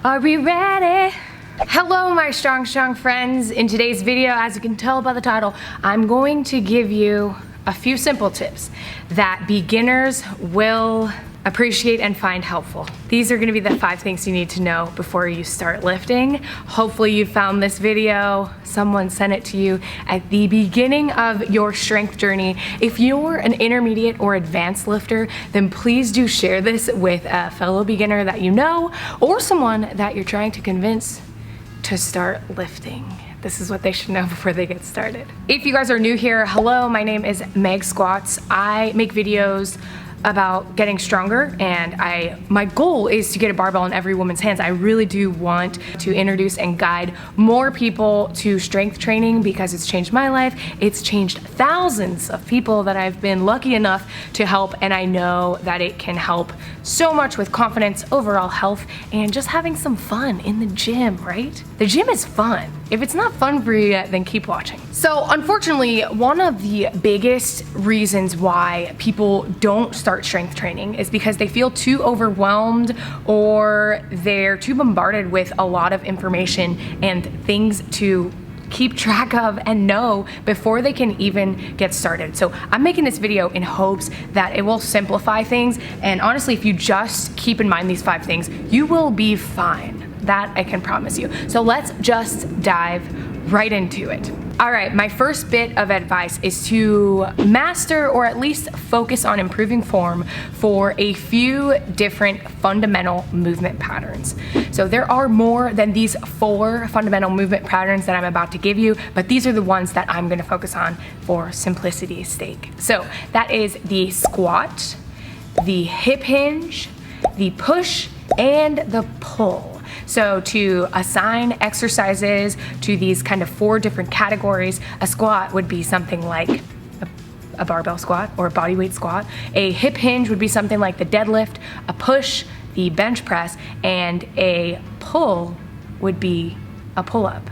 Are we ready? Hello, my strong friends. In today's video, as you can tell by the title, I'm going to give you a few simple tips that beginners will appreciate and find helpful. These are gonna be the 5 things you need to know before you start lifting. Hopefully you found this video, someone sent it to you at the beginning of your strength journey. If you're an intermediate or advanced lifter, then please do share this with a fellow beginner that you know, or someone that you're trying to convince to start lifting. This is what they should know before they get started. If you guys are new here, hello, my name is Meg Squats. I make videos about getting stronger, and my goal is to get a barbell in every woman's hands. I really do want to introduce and guide more people to strength training because it's changed my life. It's changed thousands of people that I've been lucky enough to help, and I know that it can help so much with confidence, overall health, and just having some fun in the gym, right? The gym is fun. If it's not fun for you yet, then keep watching. So unfortunately, one of the biggest reasons why people don't start strength training is because they feel too overwhelmed or they're too bombarded with a lot of information and things to keep track of and know before they can even get started. So I'm making this video in hopes that it will simplify things, and honestly, if you just keep in mind these 5 things, you will be fine. That I can promise you. So let's just dive right into it. All right, my first bit of advice is to master or at least focus on improving form for a few different fundamental movement patterns. So there are more than these 4 fundamental movement patterns that I'm about to give you, but these are the ones that I'm gonna focus on for simplicity's sake. So that is the squat, the hip hinge, the push, and the pull. So to assign exercises to these kind of 4 different categories, a squat would be something like a barbell squat or a bodyweight squat. A hip hinge would be something like the deadlift, a push, the bench press, and a pull would be a pull-up.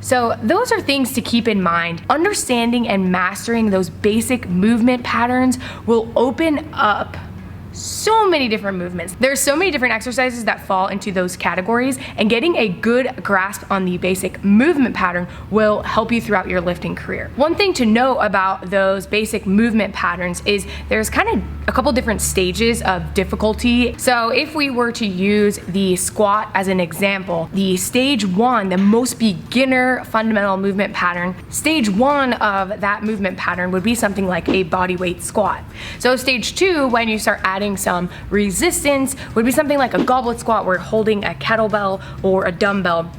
So those are things to keep in mind. Understanding and mastering those basic movement patterns will open up so many different movements. There's so many different exercises that fall into those categories, and getting a good grasp on the basic movement pattern will help you throughout your lifting career. One thing to know about those basic movement patterns is there's kind of a couple different stages of difficulty. So if we were to use the squat as an example, the stage 1, the most beginner fundamental movement pattern, stage 1 of that movement pattern would be something like a bodyweight squat. So stage 2, when you start adding some resistance, would be something like a goblet squat where you're holding a kettlebell or a dumbbell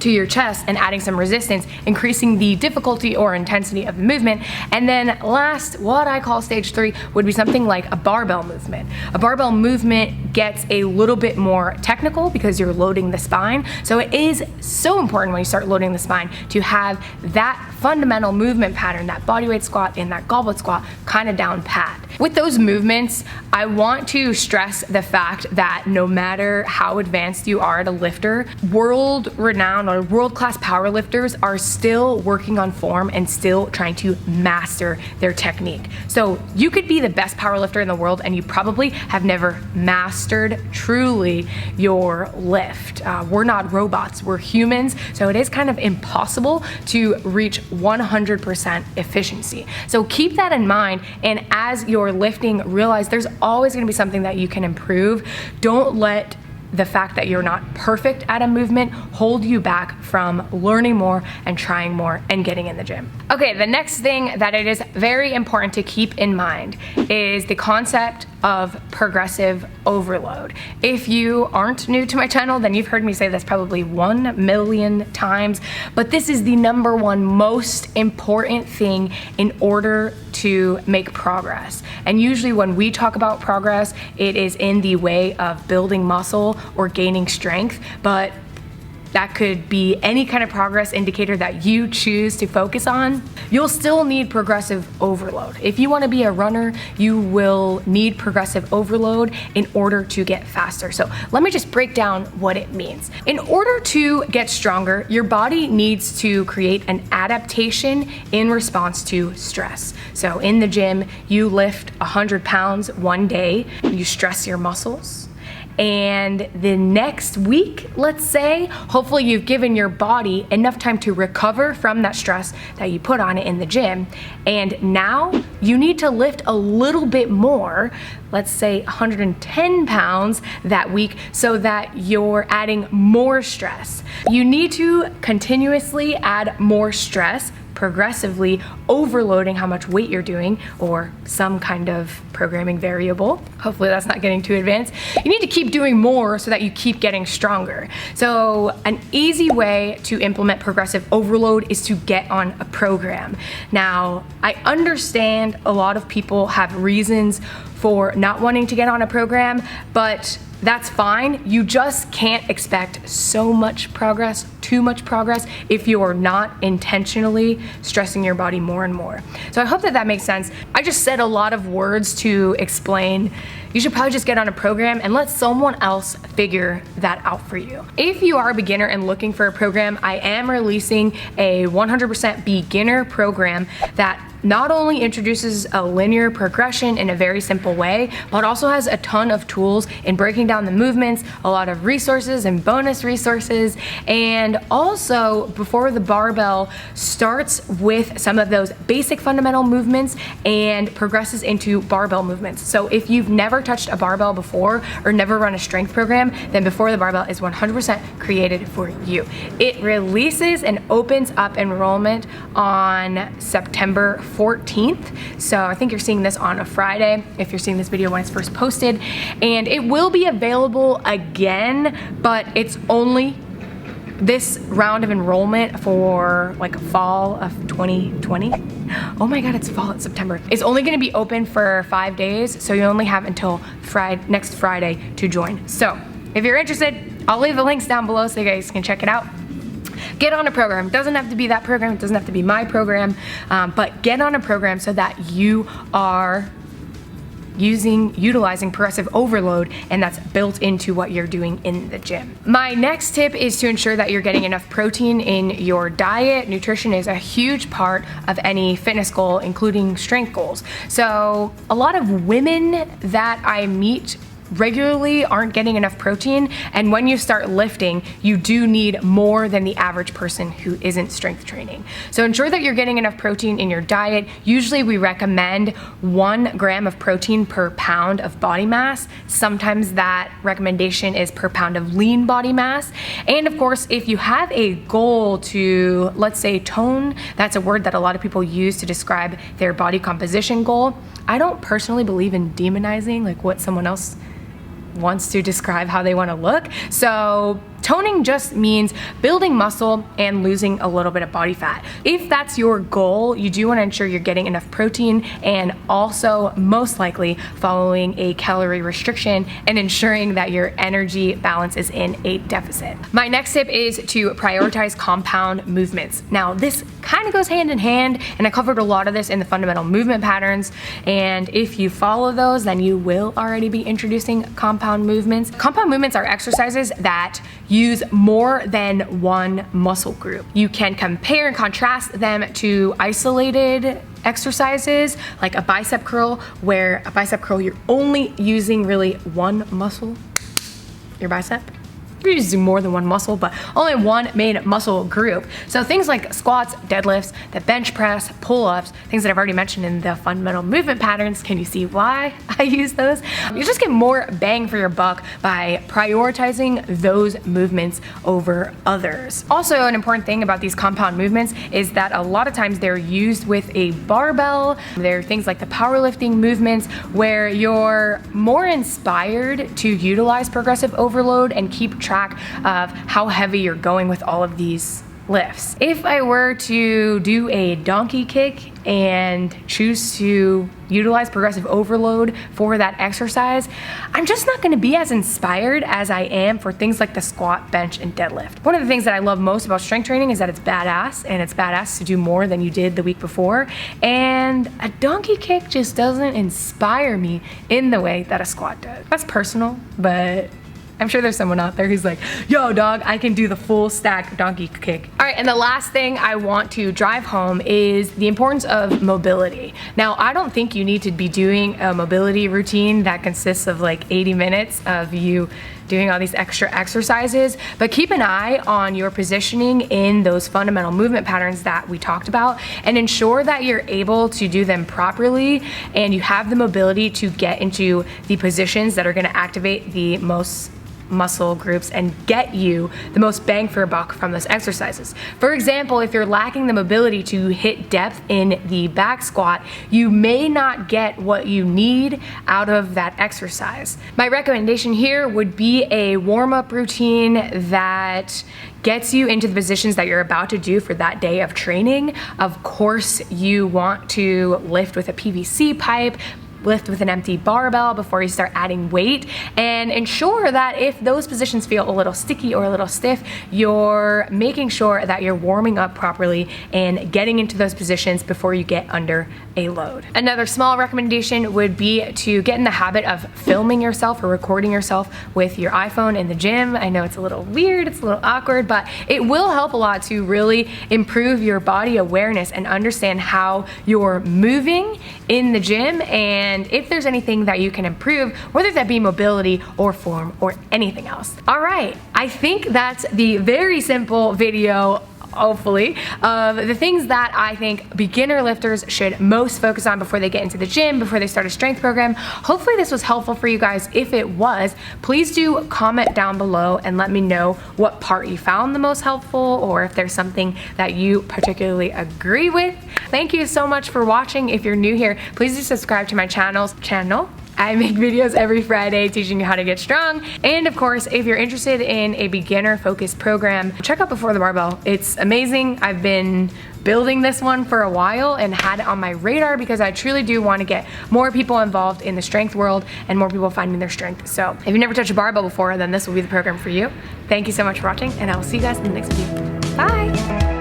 to your chest and adding some resistance, increasing the difficulty or intensity of the movement. And then last, what I call stage 3, would be something like a barbell movement. A barbell movement gets a little bit more technical because you're loading the spine. So it is so important when you start loading the spine to have that fundamental movement pattern, that bodyweight squat and that goblet squat, kind of down pat. With those movements, I want to stress the fact that no matter how advanced you are as a lifter, world-renowned or world-class powerlifters are still working on form and still trying to master their technique. So you could be the best powerlifter in the world and you probably have never mastered truly your lift. We're not robots, we're humans, so it is kind of impossible to reach 100% efficiency. So keep that in mind, and as you're lifting, realize there's always gonna be something that you can improve. Don't let the fact that you're not perfect at a movement hold you back from learning more and trying more and getting in the gym. Okay, the next thing that it is very important to keep in mind is the concept of progressive overload. If you aren't new to my channel, then you've heard me say this probably 1,000,000 times, but this is the #1 most important thing in order to make progress. And usually when we talk about progress, it is in the way of building muscle or gaining strength, but that could be any kind of progress indicator that you choose to focus on. You'll still need progressive overload. If you want to be a runner, you will need progressive overload in order to get faster. So let me just break down what it means. In order to get stronger, your body needs to create an adaptation in response to stress. So in the gym, you lift 100 pounds one day, you stress your muscles, and the next week, let's say, hopefully you've given your body enough time to recover from that stress that you put on it in the gym, and now you need to lift a little bit more, let's say 110 pounds that week, so that you're adding more stress. You need to continuously add more stress, progressively overloading how much weight you're doing, or some kind of programming variable. Hopefully that's not getting too advanced. You need to keep doing more so that you keep getting stronger. So an easy way to implement progressive overload is to get on a program. Now, I understand a lot of people have reasons for not wanting to get on a program, but that's fine. You just can't expect so much progress, too much progress, if you are not intentionally stressing your body more and more. So I hope that that makes sense. I just said a lot of words to explain. You should probably just get on a program and let someone else figure that out for you. If you are a beginner and looking for a program, I am releasing a 100% beginner program that not only introduces a linear progression in a very simple way, but also has a ton of tools in breaking down the movements, a lot of resources and bonus resources, and also before the barbell starts with some of those basic fundamental movements and progresses into barbell movements. So if you've never touched a barbell before or never run a strength program, then Before the Barbell is 100% created for you. It releases and opens up enrollment on September 14th. So I think you're seeing this on a Friday if you're seeing this video when it's first posted, and it will be available again, but it's only this round of enrollment for like fall of 2020. Oh my God, it's fall, it's September. It's only gonna be open for 5 days, so you only have until next Friday to join. So if you're interested, I'll leave the links down below so you guys can check it out. Get on a program. It doesn't have to be that program, it doesn't have to be my program, but get on a program so that you are utilizing progressive overload, and that's built into what you're doing in the gym. My next tip is to ensure that you're getting enough protein in your diet. Nutrition is a huge part of any fitness goal, including strength goals. So a lot of women that I meet regularly aren't getting enough protein, and when you start lifting, you do need more than the average person who isn't strength training. So ensure that you're getting enough protein in your diet. Usually we recommend 1 gram of protein per pound of body mass. Sometimes that recommendation is per pound of lean body mass. And of course, if you have a goal to, let's say, tone, that's a word that a lot of people use to describe their body composition goal. I don't personally believe in demonizing like what someone else wants to describe how they want to look. So toning just means building muscle and losing a little bit of body fat. If that's your goal, you do want to ensure you're getting enough protein, and also most likely following a calorie restriction and ensuring that your energy balance is in a deficit. My next tip is to prioritize compound movements. Now this kind of goes hand in hand, and I covered a lot of this in the fundamental movement patterns, and if you follow those, then you will already be introducing compound movements. Compound movements are exercises that use more than one muscle group. You can compare and contrast them to isolated exercises like a bicep curl, where a bicep curl you're only using really one muscle, your bicep. You're using more than one muscle, but only one main muscle group. So things like squats, deadlifts, the bench press, pull-ups, things that I've already mentioned in the fundamental movement patterns. Can you see why I use those? You just get more bang for your buck by prioritizing those movements over others. Also, an important thing about these compound movements is that a lot of times they're used with a barbell. There are things like the powerlifting movements where you're more inspired to utilize progressive overload and keep track of how heavy you're going with all of these lifts. If I were to do a donkey kick and choose to utilize progressive overload for that exercise, I'm just not going to be as inspired as I am for things like the squat, bench, and deadlift. One of the things that I love most about strength training is that it's badass, and it's badass to do more than you did the week before, and a donkey kick just doesn't inspire me in the way that a squat does. That's personal, but I'm sure there's someone out there who's like, yo dog, I can do the full stack donkey kick. All right, and the last thing I want to drive home is the importance of mobility. Now, I don't think you need to be doing a mobility routine that consists of like 80 minutes of you doing all these extra exercises, but keep an eye on your positioning in those fundamental movement patterns that we talked about, and ensure that you're able to do them properly and you have the mobility to get into the positions that are going to activate the most muscle groups and get you the most bang for your buck from those exercises. For example, if you're lacking the mobility to hit depth in the back squat, you may not get what you need out of that exercise. My recommendation here would be a warm-up routine that gets you into the positions that you're about to do for that day of training. Of course, you want to lift with a PVC pipe, lift with an empty barbell before you start adding weight, and ensure that if those positions feel a little sticky or a little stiff, you're making sure that you're warming up properly and getting into those positions before you get under a load. Another small recommendation would be to get in the habit of filming yourself or recording yourself with your iPhone in the gym. I know it's a little weird, it's a little awkward, but it will help a lot to really improve your body awareness and understand how you're moving in the gym, and if there's anything that you can improve, whether that be mobility or form or anything else. All right, I think that's the very simple video, hopefully, of the things that I think beginner lifters should most focus on before they get into the gym, before they start a strength program. Hopefully this was helpful for you guys. If it was, please do comment down below and let me know what part you found the most helpful, or if there's something that you particularly agree with. Thank you so much for watching. If you're new here, please do subscribe to my channel. I make videos every Friday teaching you how to get strong. And of course, if you're interested in a beginner focused program, check out Before the Barbell. It's amazing. I've been building this one for a while and had it on my radar because I truly do want to get more people involved in the strength world and more people finding their strength. So if you've never touched a barbell before, then this will be the program for you. Thank you so much for watching, and I will see you guys in the next video. Bye.